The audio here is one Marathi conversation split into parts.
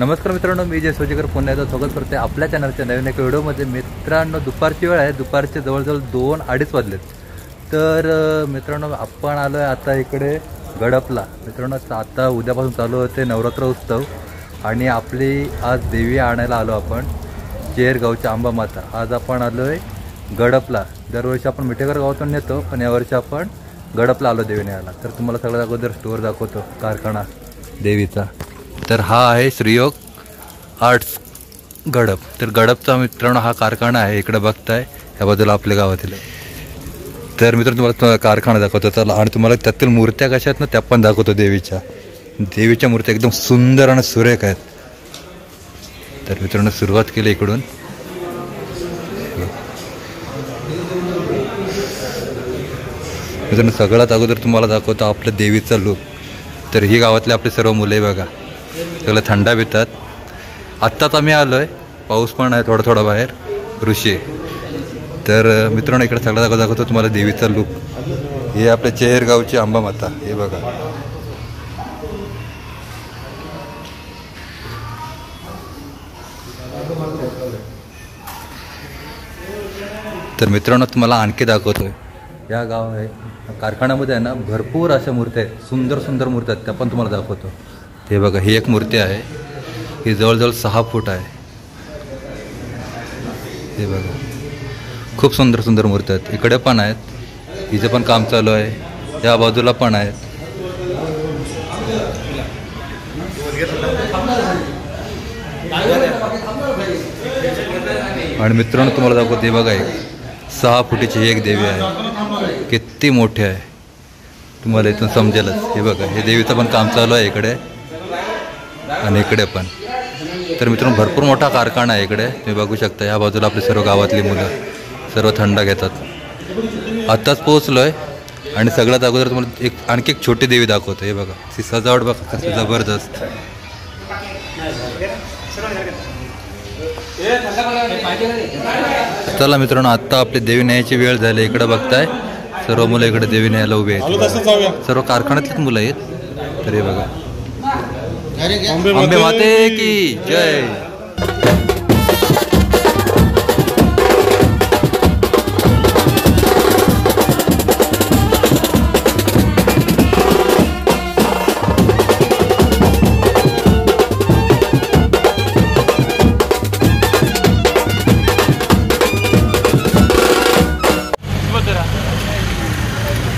नमस्कार मित्रांनो, मी जय सोजेकर पुन्हा एकदा स्वागत करते आपल्या चॅनलच्या नवीन एका व्हिडिओमध्ये। मित्रांनो, दुपारची वेळ आहे, दुपारचे जवळजवळ 2-2:30 वाजलेत। तर मित्रांनो, आपण आलो आहे आता इकडे गडपला। मित्रांनो, आता उद्यापासून चालू होते नवरात्र उत्सव आणि आपली आज देवी आणायला आलो आपण, चेरगावच्या अंबा माता। आज आपण आलो आहे गडपला। दरवर्षी आपण मिठेकर गावातून नेतो, पण यावर्षी आपण गडपला आलो देवी न्यायला। तर तुम्हाला सगळ्यात अगोदर स्टोअर दाखवतो, कारखाना देवीचा। तर हा आहे श्रीयोग आर्ट्स गडप। तर गडपचा मित्रांनो हा कारखाना आहे, इकडे बघताय ह्या बाजूला आपल्या गावातील। तर मित्रांनो, तुम्हाला कारखाना दाखवतो चला, आणि तुम्हाला त्यातील मूर्त्या कशा आहेत ना त्या पण दाखवतो। देवीच्या मूर्त्या एकदम सुंदर आणि सुरेख आहेत। तर मित्रांनो, सुरुवात केली इकडून। मित्रांनो, सगळ्यात अगोदर तुम्हाला दाखवतो आपल्या देवीचा लुक। तर ही गावातले आपले सर्व मुले बघा, सगळं थंडा पितात। आत्ताच आम्ही आलो आहे, पाऊस पण आहे थोडा थोडा बाहेर, ऋषी। तर मित्रांनो, इकडे सगळ्यात अगोदर दाखवतो तुम्हाला देवीचा लुक। हे आपल्या चेरगावची अंबा माता, हे बघा। तर मित्रांनो, तुम्हाला आणखी दाखवतोय, या गाव आहे कारखान्यामध्ये आहे ना, भरपूर अशा मूर्त्या आहेत, सुंदर सुंदर मूर्त्या आहेत, त्या पण तुम्हाला दाखवतो। हे बघा, ही एक मूर्ती आहे, ही जवळजवळ 6 फूट आहे। हे बघा, खूप सुंदर सुंदर मूर्त्या आहेत। इकडे पण आहेत, हिचं पण काम चालू आहे, या बाजूला पण आहेत। आणि मित्रांनो, तुम्हाला दाखवतो, हे बघा, एक 6 फुटीची एक देवी आहे, किती मोठी आहे तुम्हाला इथून समजेलच। हे बघा, हे देवीचं पण काम चालू आहे इकडे आणि इकडे पण। तर मित्रांनो, भरपूर मोठा कारखाना आहे इकडे, तुम्ही बघू शकता। या बाजूला आपली सर्व गावातली मुलं सर्व थंडा घेतात। आत्ताच पोहोचलो आहे आणि सगळ्यात अगोदर तुम्हाला आणखी एक छोटी देवी दाखवतो। हे बघा, ती सजावट बघा कशी जबरदस्त। चला मित्रांनो, आत्ता आपली देवी न्यायची वेळ झाली। इकडे बघताय सर्व मुलं इकडे देवी न्यायला उभे आहेत, सर्व कारखान्यातलीच मुलं आहेत। तर हे बघा, अंबे माते की जय।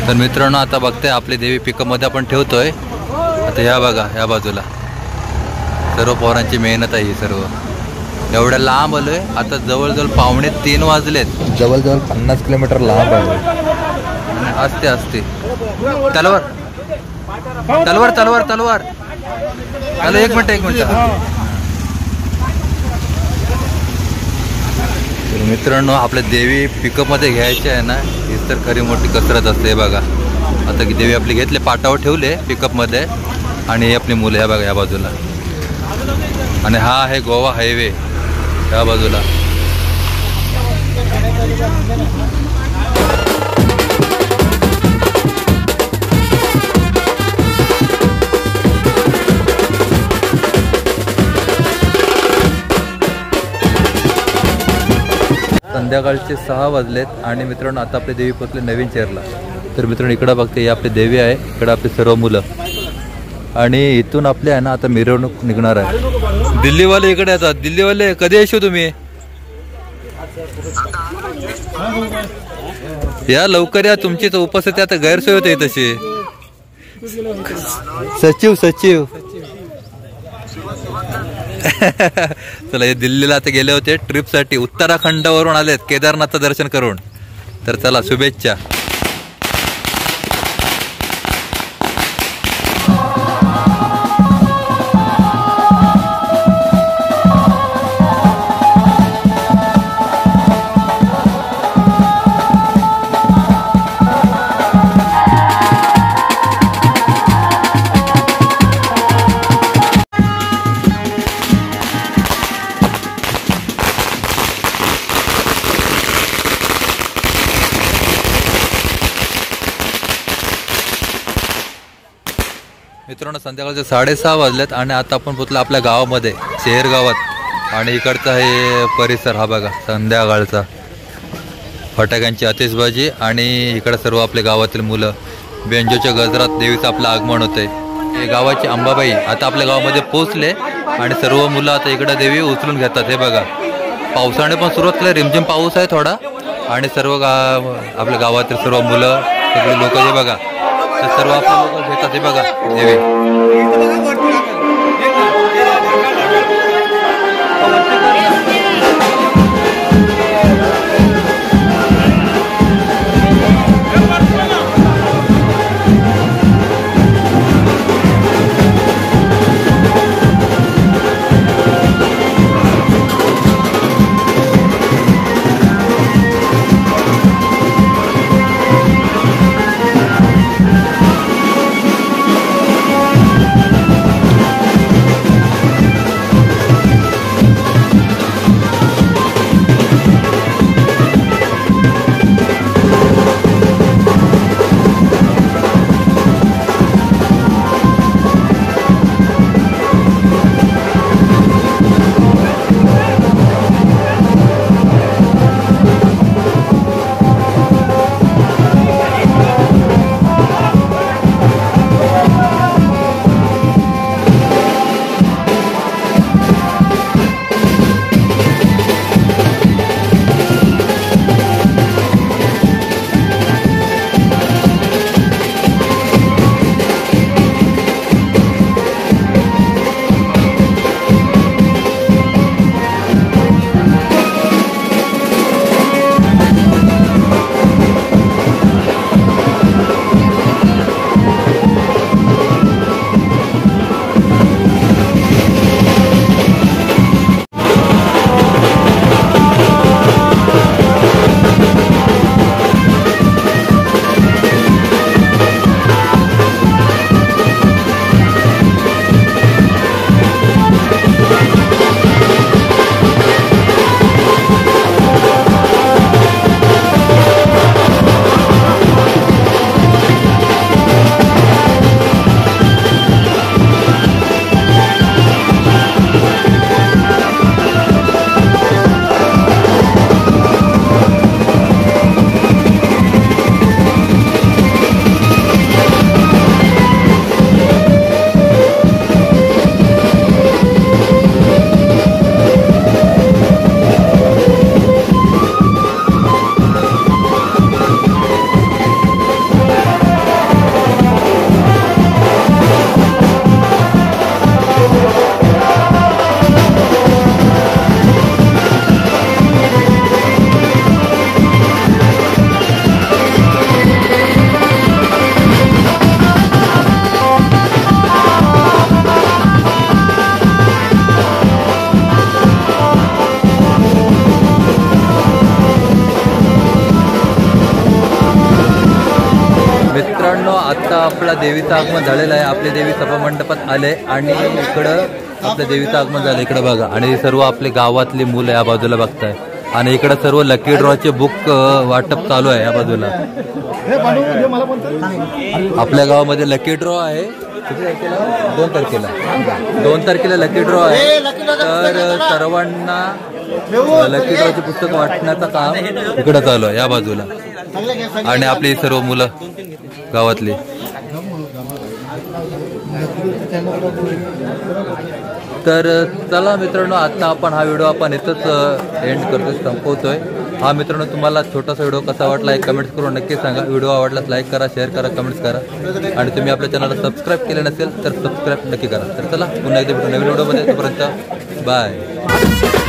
तर मित्रांनो, आता बघताय आपली देवी पिकअपमध्ये आपण ठेवतोय। आता ह्या बघा, ह्या बाजूला सर्व पोरांची मेहनत आहे ही सर्व। एवढ्या लांब आलोय, आता जवळजवळ 2:45 वाजलेत, जवळजवळ 50 किलोमीटर लांब आहे। असते असते तलवार तलवार तलवार तलवार चला, एक मिनिट। मित्रांनो, आपल्या देवी पिकअपमध्ये घ्यायची आहे ना, हीच तर खरी मोठी कसरत असते। बघा, आता की देवी आपली घेतले, पाटावर ठेवले पिकअपमध्ये, आणि हे आपली मुलं ह्या बघा या बाजूला, आणि हा आहे गोवा हायवे या बाजूला। संध्याकाळचे 6 वाजलेत आणि मित्रांनो, आता आपली देवी पोचले नवीन चेरला। तर मित्रांनो, इकडं बघते, ही आपली देवी आहे, इकडं आपले सर्व मुलं, आणि इथून आपले आहे ना आता मिरवणूक निघणार आहे। दिल्लीवाले इकडे येतात, दिल्लीवाले कधी येशो तुम्ही? या लवकर या, तुमची तर उपस्थिती आता गैरसोय होते तशी। सचिव चला, हे दिल्लीला आता गेले होते ट्रिपसाठी, उत्तराखंडावरून आलेत केदारनाथचं दर्शन करून। तर चला, शुभेच्छा। मित्रांनो संध्याकाळचे 6:30 वाजलेत आणि आता आपण पोहोचलो आपल्या गावामध्ये शेर गावात आणि इकडचा हे परिसर हा बघा संध्याकाळचा फटाक्यांची आतिषबाजी आणि इकडे सर्व आपले गावातील मुलं बेंजोच्या गजरात देवीचं आपलं आगमन होतंय। हे गावाची अंबाबाई आता आपल्या गावामध्ये पोहोचले आणि सर्व मुलं आता इकडे देवी उचलून घेतात। हे बघा पावसाने पण सुरुवात केली, रिमझिम पाऊस आहे थोडा आणि सर्व आपल्या गावातील सर्व मुलं सगळे लोक हे बघा ते सर्व आपले लोक घेतात। हे बघा देवी मित्रांनो आता आपला देवीचं आगमन झालेलं आहे। आपले देवी सभामंडपात आले आणि इकडं आपल्या देवीचं आगमन झालं। इकडे बघा आणि सर्व आपले गावातली मुलं या बाजूला बघताय आणि इकडे सर्व लकी ड्रॉचे बुक वाटप चालू आहे या बाजूला। आपल्या गावामध्ये लकी ड्रॉ आहे, किती तारखेला 2 तारखेला लकी ड्रॉ आहे। तर सर्वांना लकी ड्रॉचे पुस्तक वाटण्याचं काम इकडे चालू आहे या बाजूला आणि आपली सर्व मुलं गावातली। तर चला मित्रांनो आता आपण हा व्हिडिओ आपण इथंच एंड करतोय, संपवतोय। हा मित्रांनो तुम्हाला छोटासा व्हिडिओ कसा वाटला हे कमेंट्स करून नक्की सांगा। व्हिडिओ आवडल्यास लाईक करा, शेअर करा, कमेंट्स करा आणि तुम्ही आपल्या चॅनलला सबस्क्राईब केले नसेल तर सबस्क्राईब नक्की करा। तर चला पुन्हा एकदा भेटू नवीन व्हिडिओमध्ये, तोपर्यंत बाय।